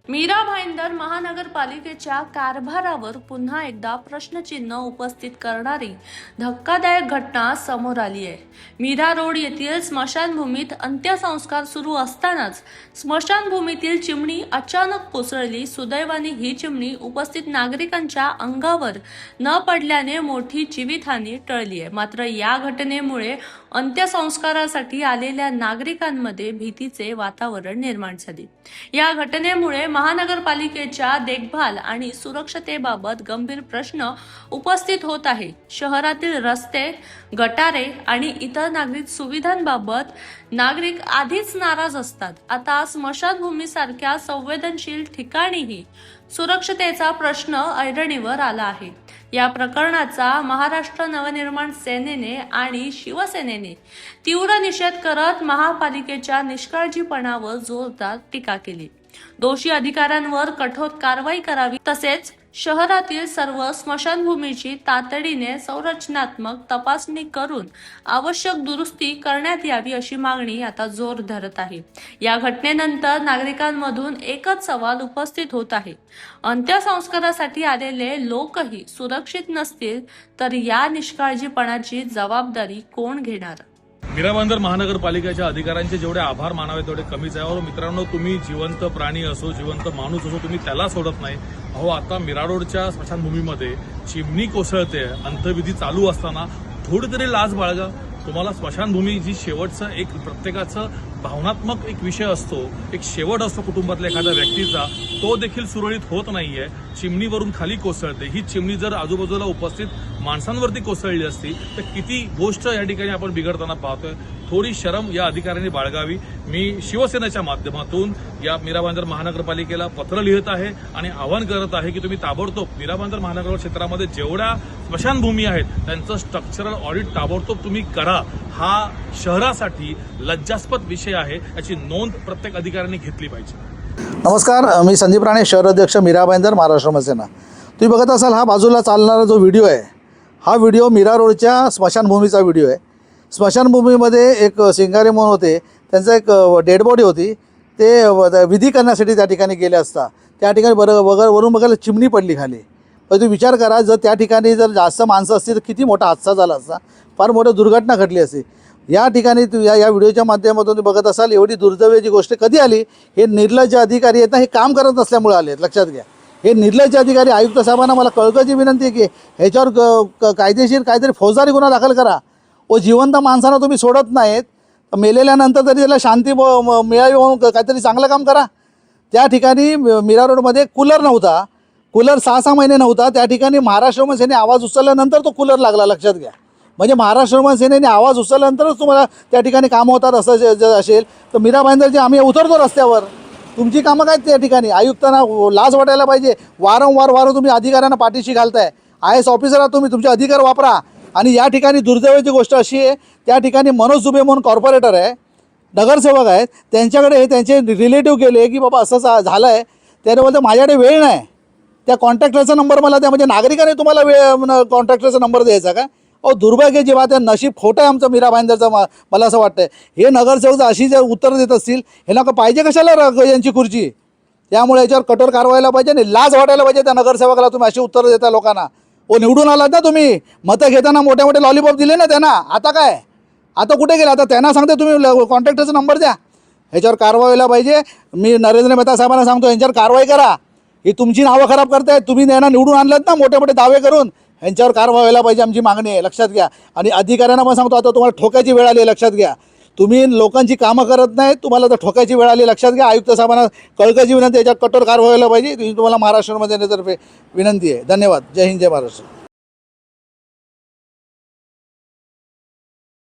मीरा भाईंदर महानगरपालिकेच्या कारभारावर पुन्हा एकदा प्रश्नचिन्ह उपस्थित करणारी धक्कादायक घटना समोर आली आहे। मीरा रोड येथील स्मशानभूमीत अंत्यसंस्कार सुरू असतानाच स्मशानभूमीतील चिमणी अचानक कोसळली। सुदैवाने ही चिमणी उपस्थित नागरिकांच्या अंगावर न पडल्याने मोठी जीवितहानी टळली आहे। मात्र या घटनेमुळे अंत्यसंस्कारासाठी आलेल्या नागरिकांमध्ये भीतीचे वातावरण निर्माण झाले। या घटनेमुळे महानगरपालिकेच्या देखभाल आणि सुरक्षतेबाबत गंभीर प्रश्न उपस्थित होत आहे। शहरातील रस्ते, गटारे आणि इतर नागरिक सुविधांबाबत नागरिक आधीच नाराज असतात। आता स्मशानभूमीसारख्या संवेदनशील ठिकाणीही सुरक्षतेचा प्रश्न ऐरणीवर आला आहे। या प्रकरणाचा महाराष्ट्र नवनिर्माण सेनेने आणि शिवसेनेने तीव्र निषेध करत महापालिकेच्या निष्काळजीपणावर जोरदार टीका केली। दोषी अधिकाऱ्यांवर कठोर कारवाई करावी, तसेच शहरातील सर्व स्मशानभूमीची तातडीने संरचनात्मक तपासणी करून आवश्यक दुरुस्ती करण्यात यावी अशी मागणी आता जोर धरत आहे। या घटनेनंतर नागरिकांमधून एकच सवाल उपस्थित होत आहे, अंत्यसंस्कारासाठी आलेले लोकही सुरक्षित नसतील तर या निष्काळजीपणाची जबाबदारी कोण घेणार? मीरा भाईंदर महानगरपालिकेच्या अधिकाऱ्यांचे जेवढे आभार मानावे तेवढे कमीच आहे। और मित्रांनो, तुम्ही जिवंत प्राणी असो, जिवंत माणूस असो, तुम्ही त्याला सोडत नाही। अहो, आता मीरा रोडच्या स्मशानभूमीमध्ये चिमणी कोसळते, अंत्यविधी चालू असताना थोडी तरी लाज बाळगा। तुम्हाला स्मशानभूमी जी शेवटचं एक प्रत्येकाचं भावनात्मक एक विषय असतो, एक शेवट असतो कुटुंबातल्या एखाद्या व्यक्तीचा, तो देखील सुरळीत होत नाहीये। चिमणीवरून खाली कोसळते। ही चिमणी जर आजूबाजूला उपस्थित माणसांवरती कोसळली असती तर किती गोष्ट या ठिकाणी आपण बिघडताना पाहतोय। थोडी शरम या अधिकाऱ्यांनी बाळगावी। मी शिवसेनेच्या माध्यमातून या मीरा भाईंदर महानगरपालिकेला पत्र लिहित आहे आणि आवाहन करत आहे की तुम्ही ताबडतोब मीरा भाईंदर महानगर क्षेत्रामध्ये जेवढ्या स्मशानभूमी आहेत त्यांचं स्ट्रक्चरल ऑडिट ताबडतोब तुम्ही करा। हा शहरासाठी लज्जास्पद विषय आहे, याची नोंद प्रत्येक अधिकाऱ्यांनी घेतली पाहिजे। नमस्कार, मी संदीप राणे, शहर अध्यक्ष मीरा भाईंदर महाराष्ट्र शिवसेना। तुम्ही बघत असाल हा बाजूला चालणारा जो व्हिडिओ आहे, हा व्हिडिओ मीरा रोडच्या स्मशानभूमीचा व्हिडिओ आहे। स्मशानभूमीमध्ये एक सिंगारे म्हणून होते, त्यांचा एक डेड बॉडी होती, ते विधी करण्यासाठी त्या ठिकाणी गेले असता त्या ठिकाणी वरून बघायला चिमणी पडली खाली। पण तुम्ही विचार करा, जर त्या ठिकाणी जर जास्त माणसं असतील तर किती मोठा हादसा झाला असता, फार मोठी दुर्घटना घडली असती। या ठिकाणी या व्हिडिओच्या माध्यमातून तुम्ही बघत असाल, एवढी दुर्दैवाची गोष्ट कधी आली? हे निर्लज्ज अधिकारी आहेत ना, हे काम करत नसल्यामुळे आले, लक्षात घ्या। हे निर्लज्ज अधिकारी, आयुक्त साहेबांना मला कळकळीची विनंती आहे की ह्याच्यावर कायदेशीर काहीतरी फौजदारी गुन्हा दाखल करा। व जिवंत माणसांना तुम्ही सोडत नाहीत, मेलेल्यानंतर तरी त्याला शांती मिळावी म्हणून काहीतरी चांगलं काम करा। त्या ठिकाणी मीरा रोडमध्ये कूलर नव्हता, कूलर 6-6 महिने नव्हता। त्या ठिकाणी महाराष्ट्र नवनिर्माण सेनेने आवाज उचलल्यानंतर तो कूलर लागला, लक्षात घ्या। म्हणजे महाराष्ट्र नवनिर्माण सेनेने आवाज उचलल्यानंतरच तुम्हाला त्या ठिकाणी कामं होतात असं जर असेल तर मीरा भाईंदरचे आम्ही उतरतो रस्त्यावर, तुमची कामं काय त्या ठिकाणी? आयुक्तांना लाज वाटायला पाहिजे। वारंवार तुम्ही अधिकाऱ्यांना पाठीशी घालताय। IAS ऑफिसर आहात तुम्ही, तुमचे अधिकार वापरा। आणि या ठिकाणी दुर्दैवाची गोष्ट अशी आहे, त्या ठिकाणी मनोज दुबे म्हणून कॉर्पोरेटर आहे, नगरसेवक आहेत, त्यांच्याकडे त्यांचे रिलेटिव्ह गेले की बाबा असं झालं आहे। त्याने बोलते माझ्याकडे वेळ नाही, त्या कॉन्ट्रॅक्टरचा नंबर मला द्या। म्हणजे नागरिकाने तुम्हाला कॉन्ट्रॅक्टरचा नंबर द्यायचा का? अहो, दुर्भाग्याची बात आहे, नशीब खोटं आहे आमचं मीरा भाईंदरचं, मला असं वाटतं। हे नगरसेवक अशी जर उत्तर देत असतील, हे नका पाहिजे कशाला यांची खुर्ची? त्यामुळे याच्यावर कठोर कारवाईला पाहिजे आणि लाज वाटायला पाहिजे त्या नगरसेवकाला, तुम्ही अशी उत्तर देता लोकांना। निवडून आलात ना तुम्ही, मतं घेताना मोठे मोठे लॉलीपॉप दिले ना त्यांना, आता काय? आता कुठे गेला? आता त्यांना सांगते तुम्ही कॉन्ट्रॅक्टरचा नंबर द्या। ह्याच्यावर कारवाई व्हायला पाहिजे। मी नरेंद्र मेहता साहेबांना सांगतो, यांच्यावर कारवाई करा। ही तुमची नावं खराब करतायत, तुम्ही त्यांना निवडून आणलात ना मोठे मोठे दावे करून, यांच्यावर कारवाई व्हायला पाहिजे, आमची मागणी आहे, लक्षात घ्या। आणि अधिकाऱ्यांना पण सांगतो, आता तुम्हाला ठोकायची वेळ आली, लक्षात घ्या। तुम्ही लोकांची कामं करत नाही, तुम्हाला तर ठोकायची वेळ आली, लक्षात घ्या। आयुक्त साहेबांना कळकळीची विनंती, याच्यावर कठोर कारवाई व्हायला पाहिजे, तुम्हाला महाराष्ट्रामध्ये तर्फे विनंती आहे। धन्यवाद। जय हिंद, जय महाराष्ट्र।